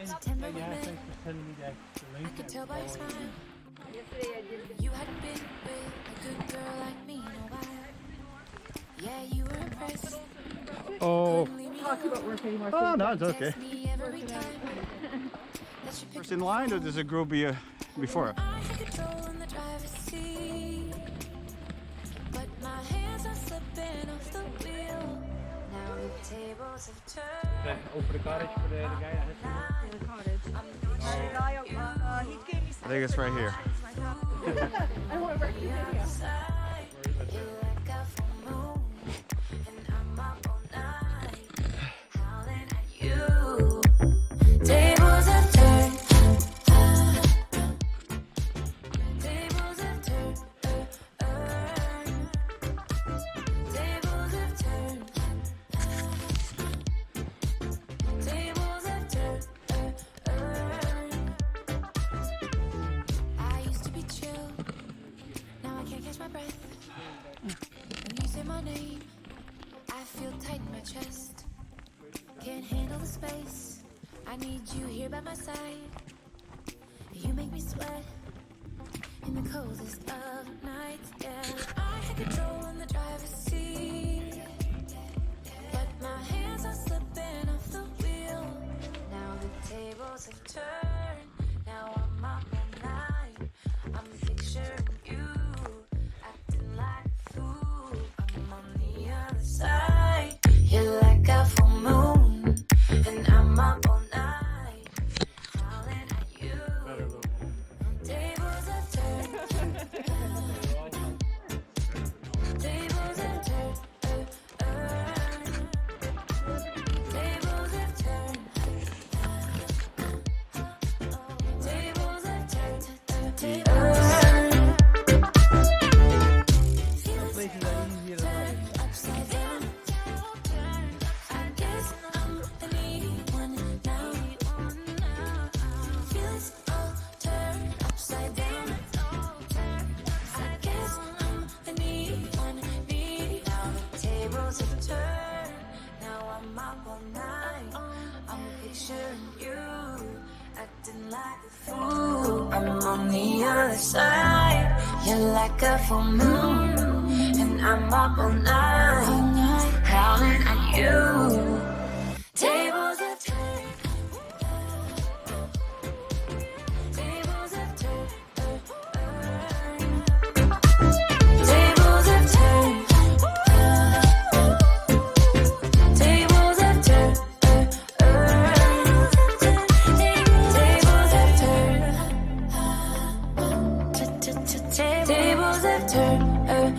September we met. I could tell by your smile. You hadn't been with a good girl like me in a while. Yeah, you were impressed. Oh. Oh, no, it's okay. First in line, or does it grow before? I had control in the driver's seat, but my hands are slipping off the wheel. Now the tables have turned. Over the cottage for the guy. I think it's right here. I want to work you like a full moon, and I'm up all night, howling at you. Tables have turned. Tables have turned. Tables have turned. Tables have turned. I used to be chill. Now I can't catch my breath. When you say my name, I feel tight in my chest. Can't handle the space. I need you here by my side. You make me sweat in the coldest of nights. Yeah, I had control in the driver's seat, but my hands are slipping off the wheel. Now the tables have turned. Now I'm up all night. I'm picturing you acting like a fool. I'm on the other side. You're like a full moon, and I'm up all night, howling at you. Tables have turned. Tables have turned. Tables have turned. Tables have turned. Tables turned upside down. I guess I'm the needy one now. Feelings all turned upside down. I guess I'm the needy one, needy now. The tables have turned. Now I'm up all night. I'm picturing you acting like a fool. I'm on the other side. You're like a full moon, and I'm up all night, howling at you. Tables have turned. Tables have turned. Tables have turned. Tables have turned. Tables have turned. Tables have turned.